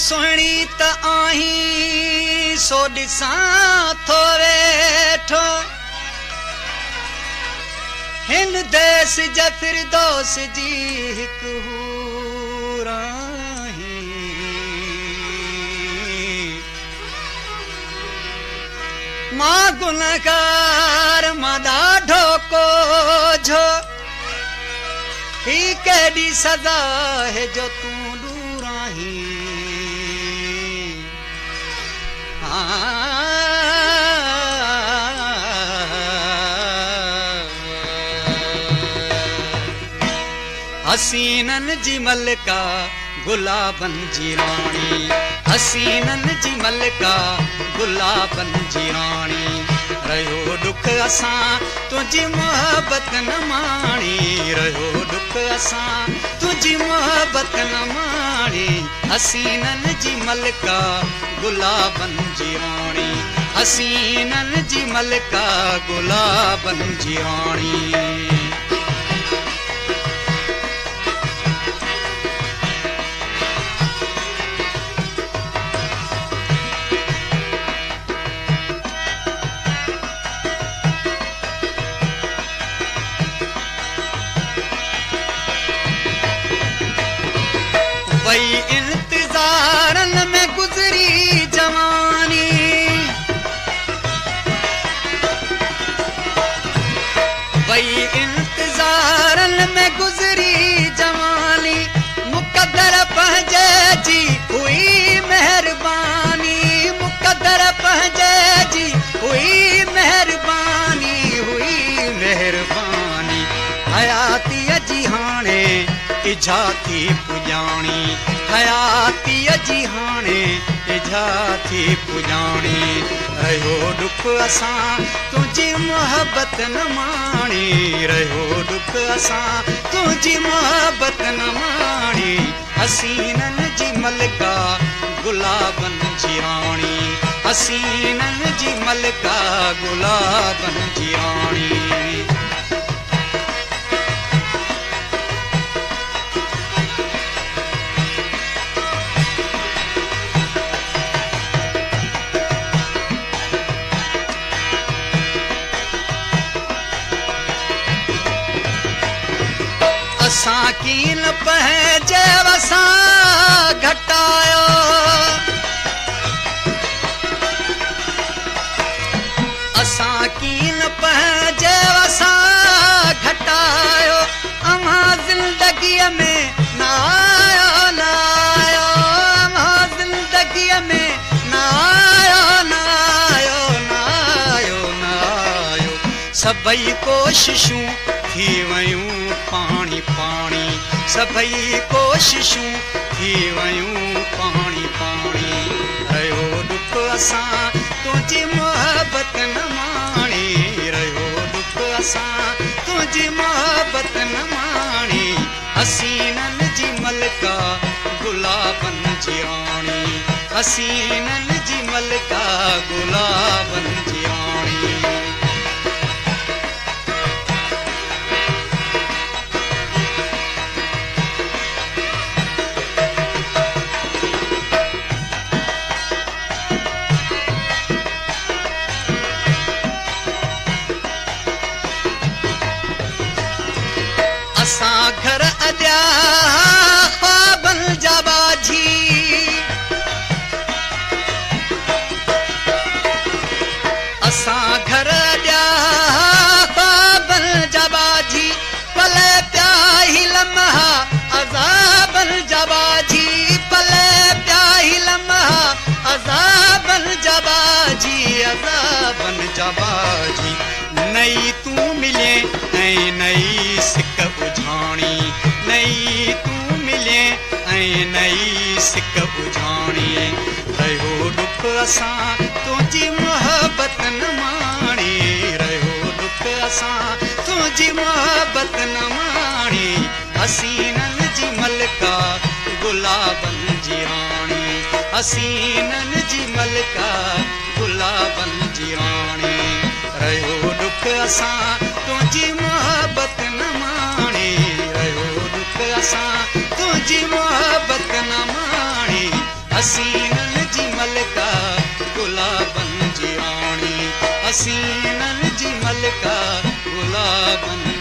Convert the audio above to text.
सुहिणी त आहीं सो ॾिसां थो वेठो हिन देस जे फिरदौस जी हिकु हूर आहीं मां गुनहगार मां ॾाढो कोझो ही केॾी सज़ा है जो तूं दूर आहीं हसीनन जी मलका गुलाबन जी राणी हसीनन जी मलका गुलाबन जी राणी रहियो दुख असां तुंहिंजी मोहबत न माणी रहियो दुख असां तुंहिंजी मोहबत न माणी हसीनन जी मलका गुलाबन जी राणी हसीनन जी मलका गुलाबन जी राणी वही इंतज़ारन में गुज़री जवानी वही इंतज़ारन में गुज़री जवानी मुक़द्दर पंहिंजे जी हुई मेहरबानी मुक़द्दर पंहिंजे जी हुई मेहरबानी हयातीअ जी हाणे इजा थी पुॼाणी हयातीअ जी हाणे इजा थी पुॼाणी रहियो दुख असां तुंहिंजी मोहबत न माणी रहियो दुख असां तुंहिंजी मोहबत न माणी हसीनन जी मलका गुलाबन जी राणी हसीनन जी मलका गुलाबन जी राणी असां कीन पंहिंजे वसां घटायो असां कीन पंहिंजे वसां घटायो अमां ज़िंदगीअ में न आयो न आयो अमां ज़िंदगीअ में न आयो न आयो न आयो न आयो सभई कोशिशूं थी वयूं पाणी पाणी सभई कोशिशूं थी वयूं पाणी पाणी रहियो दुख असां तुंहिंजी मोहबत न माणी रहियो दुख असां तुंहिंजी मोहबत न माणी हसीनन जी मलका गुलाबन जी राणी हसीनन जी मलका गुलाबन जी राणी असां घर अॼा ख्वाबन जा बाजी असां घर अॼा ख्वाबन जा बाजी पले पिया ही लम्हा अज़ाबन जा बाजी पले पिया ही लम्हा अज़ाबन जा बाजी अज़ाबन जा बाजी नई तूं मिले ऐं नई सिक बुझाणी नई तूं मिले ऐं नई सिक बुझाणी रहियो दुख असां तुंहिंजी मोहबत न माणी रहियो दुख असां तुंहिंजी मोहबत न माणी हसीनन जी मलका गुलाबन जी राणी हसीनन जी मलका गुलाबन जी राणी रहियो दुख असां तुंहिंजी मोहबत न माणी रहियो दुख असां तुंहिंजी मोहबत न माणी हसीननि जी मलिका गुलाबनि जी राणी, हसीननि जी मलिका गुलाबनि